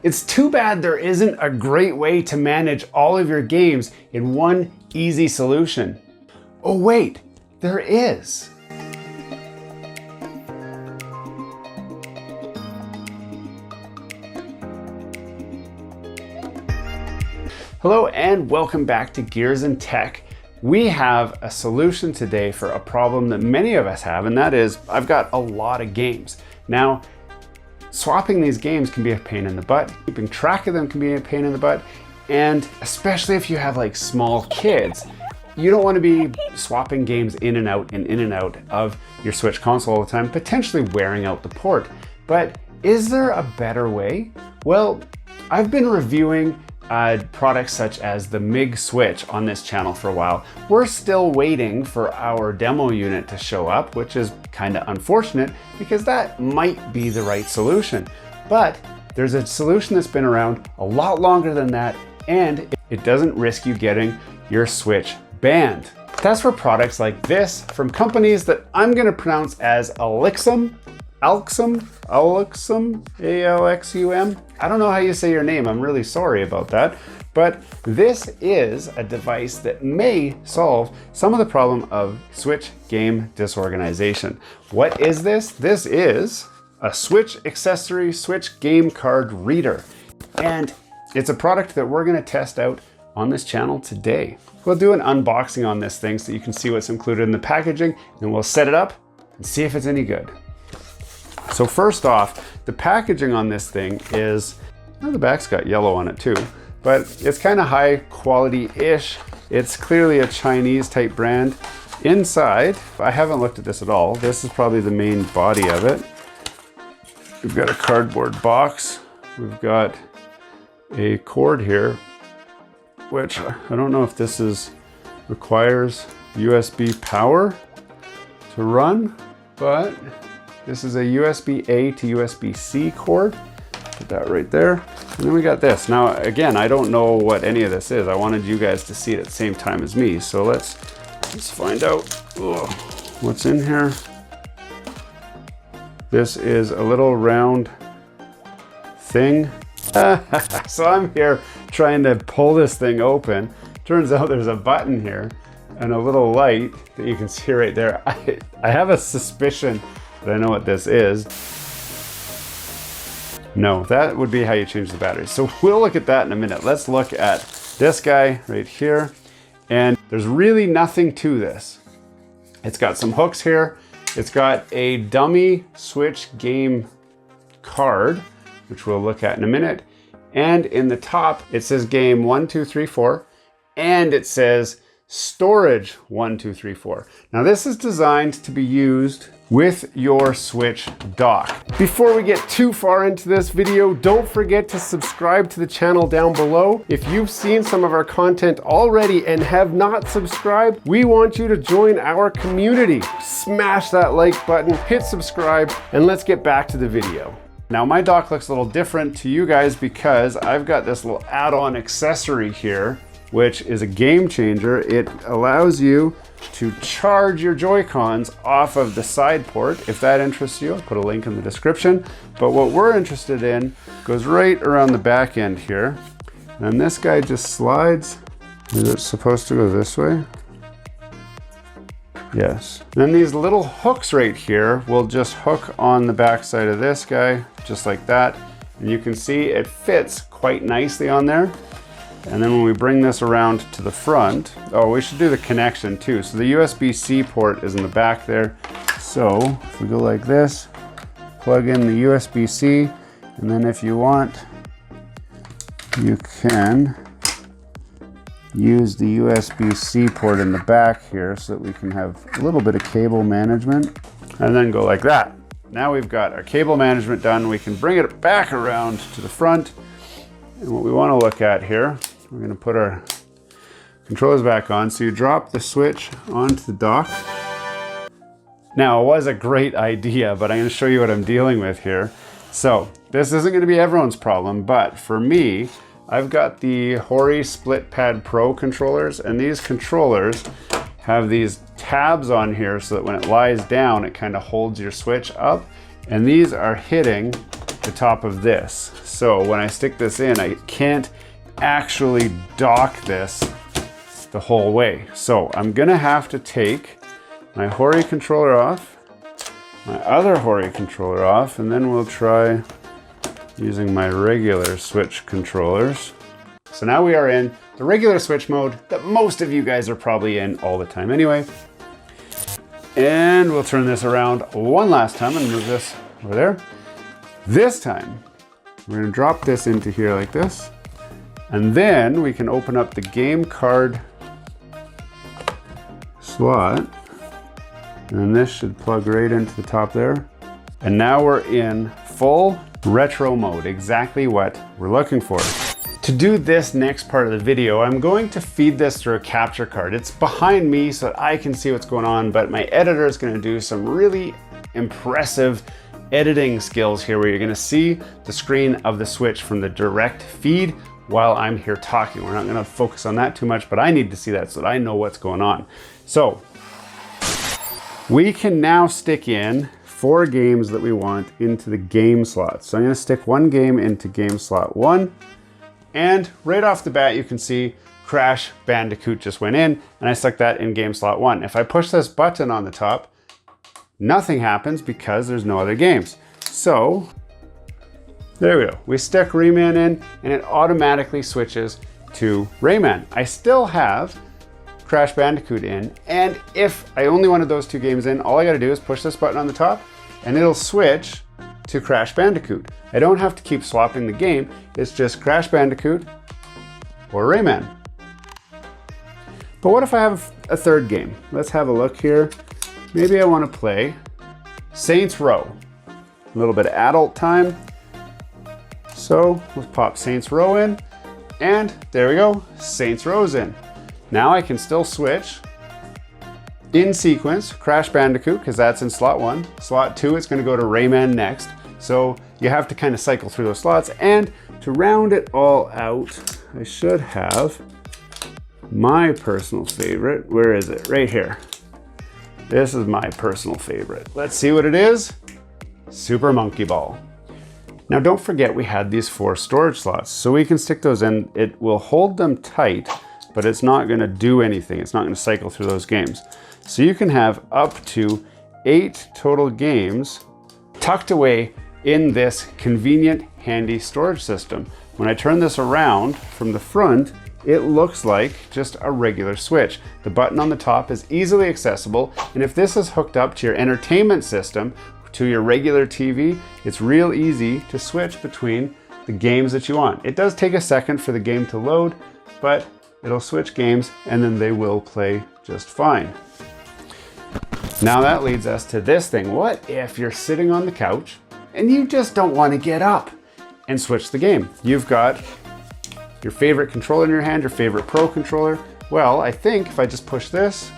It's too bad there isn't a great way to manage all of your games in one easy solution. Oh wait, there is. Hello and welcome back to Gears and Tech. We have a solution today for a problem that many of us have, and that is I've got a lot of games. Now, swapping these games can be a pain in the butt. Keeping track of them can be a pain in the butt. And especially if you have like small kids, you don't want to be swapping games in and out of your Switch console all the time, potentially wearing out the port. But is there a better way? Well, I've been reviewing products such as the MigSwitch on this channel for a while. We're still waiting for our demo unit to show up, which is kind of unfortunate because that might be the right solution. But there's a solution that's been around a lot longer than that, and it doesn't risk you getting your Switch banned. That's for products like this from companies that I'm going to pronounce as Alxum, A-L-X-U-M. I don't know how you say your name. I'm really sorry about that. But this is a device that may solve some of the problem of Switch game disorganization. What is this? This is a Switch accessory Switch game card reader. And it's a product that we're going to test out on this channel today. We'll do an unboxing on this thing so you can see what's included in the packaging, and we'll set it up and see if it's any good. So first off, the packaging on this thing is, well, the back's got yellow on it too, but it's kind of high quality-ish. It's clearly a Chinese type brand. Inside, I haven't looked at this at all. This is probably the main body of it. We've got a cardboard box. We've got a cord here, which I don't know if this requires USB power to run, but this is a USB-A to USB-C cord. Put that right there. And then we got this. Now, again, I don't know what any of this is. I wanted you guys to see it at the same time as me. So let's find out what's in here. This is a little round thing. So I'm here trying to pull this thing open. Turns out there's a button here and a little light that you can see right there. I have a suspicion that I know what this is. No, that would be how you change the battery. So we'll look at that in a minute. Let's look at this guy right here. And there's really nothing to this. It's got some hooks here. It's got a dummy Switch game card, which we'll look at in a minute. And in the top, it says game 1, 2, 3, 4. And it says storage 1, 2, 3, 4. Now this is designed to be used with your Switch dock. Before we get too far into this video, don't forget to subscribe to the channel down below. If you've seen some of our content already and have not subscribed, we want you to join our community. Smash that like button, hit subscribe, and let's get back to the video. Now my dock looks a little different to you guys because I've got this little add-on accessory here, which is a game changer. It allows you to charge your Joy-Cons off of the side port. If that interests you, I'll put a link in the description. But what we're interested in goes right around the back end here. And this guy just slides. Is it supposed to go this way? Yes. Then these little hooks right here will just hook on the back side of this guy, just like that. And you can see it fits quite nicely on there. And then when we bring this around to the front, oh, we should do the connection too. So the USB-C port is in the back there. So if we go like this, plug in the USB-C, and then if you want, you can use the USB-C port in the back here so that we can have a little bit of cable management, and then go like that. Now we've got our cable management done. We can bring it back around to the front. And what we want to look at here, we're going to put our controllers back on. So you drop the Switch onto the dock. Now, it was a great idea, but I'm going to show you what I'm dealing with here. So this isn't going to be everyone's problem, but for me, I've got the Hori Split Pad Pro controllers, and these controllers have these tabs on here so that when it lies down, it kind of holds your Switch up. And these are hitting the top of this. So when I stick this in, I can't actually dock this the whole way. So I'm gonna have to take my Hori controller off, my other Hori controller off, and then we'll try using my regular Switch controllers. So now we are in the regular Switch mode that most of you guys are probably in all the time anyway. And we'll turn this around one last time and move this over there. This time, we're gonna drop this into here like this. And then we can open up the game card slot. And this should plug right into the top there. And now we're in full retro mode, exactly what we're looking for. To do this next part of the video, I'm going to feed this through a capture card. It's behind me so that I can see what's going on, but my editor is going to do some really impressive editing skills here where you're going to see the screen of the Switch from the direct feed while I'm here talking. We're not going to focus on that too much, but I need to see that so that I know what's going on. So we can now stick in 4 games that we want into the game slot. So I'm going to stick 1 game into game slot 1. And right off the bat, you can see Crash Bandicoot just went in, and I stuck that in game slot 1. If I push this button on the top, nothing happens because there's no other games. So there we go. We stick Rayman in, and it automatically switches to Rayman. I still have Crash Bandicoot in, and if I only wanted those 2 games in, all I gotta do is push this button on the top, and it'll switch to Crash Bandicoot. I don't have to keep swapping the game. It's just Crash Bandicoot or Rayman. But what if I have a 3rd game? Let's have a look here. Maybe I want to play Saints Row. A little bit of adult time. So let's pop Saints Row in, and there we go, Saints Row's in. Now I can still switch in sequence, Crash Bandicoot, because that's in slot 1. Slot 2, it's going to go to Rayman next. So you have to kind of cycle through those slots. And to round it all out, I should have my personal favorite. Where is it? Right here. This is my personal favorite. Let's see what it is. Super Monkey Ball. Now don't forget we had these 4 storage slots, so we can stick those in. It will hold them tight, but it's not going to do anything. It's not going to cycle through those games. So you can have up to 8 total games tucked away in this convenient, handy storage system. When I turn this around from the front, it looks like just a regular Switch. The button on the top is easily accessible, and if this is hooked up to your entertainment system, to your regular TV, it's real easy to switch between the games that you want. It does take a second for the game to load, but it'll switch games and then they will play just fine. Now that leads us to this thing. What if you're sitting on the couch and you just don't want to get up and switch the game? You've got your favorite controller in your hand, your favorite Pro controller. Well, I think if I just push this,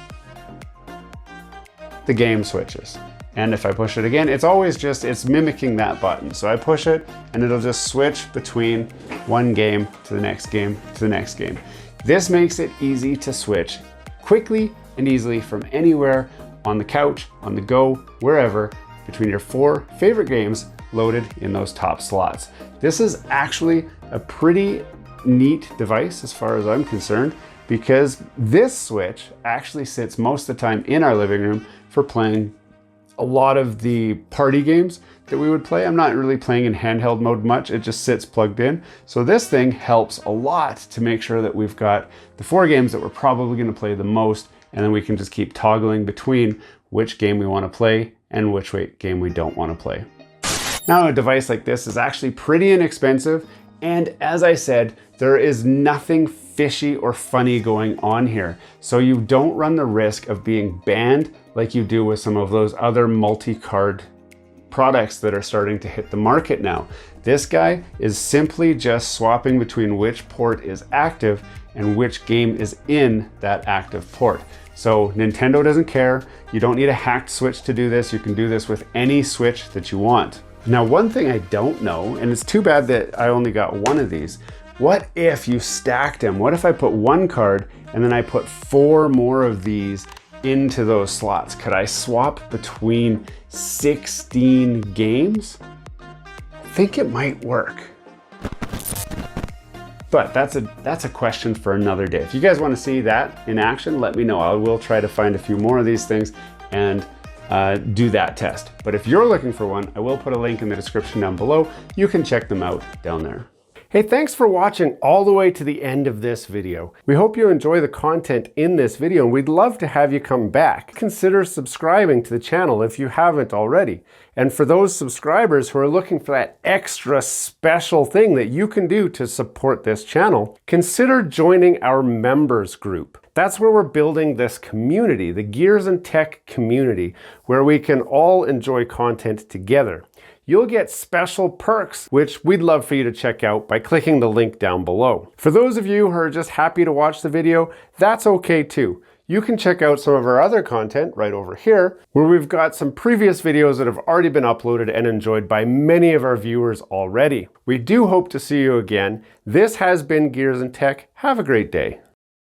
the game switches. And if I push it again, it's always just, it's mimicking that button. So I push it and it'll just switch between one game to the next game to the next game. This makes it easy to switch quickly and easily from anywhere, on the couch, on the go, wherever, between your 4 favorite games loaded in those top slots. This is actually a pretty neat device as far as I'm concerned, because this Switch actually sits most of the time in our living room for playing a lot of the party games that we would play. I'm not really playing in handheld mode much, it just sits plugged in. So this thing helps a lot to make sure that we've got the 4 games that we're probably going to play the most, and then we can just keep toggling between which game we want to play and which game we don't want to play. Now a device like this is actually pretty inexpensive, and as I said, there is nothing fishy or funny going on here. So you don't run the risk of being banned like you do with some of those other multi-card products that are starting to hit the market now. This guy is simply just swapping between which port is active and which game is in that active port. So Nintendo doesn't care. You don't need a hacked Switch to do this. You can do this with any Switch that you want. Now, one thing I don't know, and it's too bad that I only got one of these, what if you stacked them? What if I put one card and then I put 4 more of these into those slots? Could I swap between 16 games? I think it might work. But that's a question for another day. If you guys want to see that in action, let me know. I will try to find a few more of these things and do that test. But if you're looking for one, I will put a link in the description down below. You can check them out down there. Hey, thanks for watching all the way to the end of this video. We hope you enjoy the content in this video, and we'd love to have you come back. Consider subscribing to the channel if you haven't already. And for those subscribers who are looking for that extra special thing that you can do to support this channel, consider joining our members group. That's where we're building this community, the Gears and Tech community, where we can all enjoy content together. You'll get special perks, which we'd love for you to check out by clicking the link down below. For those of you who are just happy to watch the video, that's okay too. You can check out some of our other content right over here, where we've got some previous videos that have already been uploaded and enjoyed by many of our viewers already. We do hope to see you again. This has been Gears and Tech. Have a great day.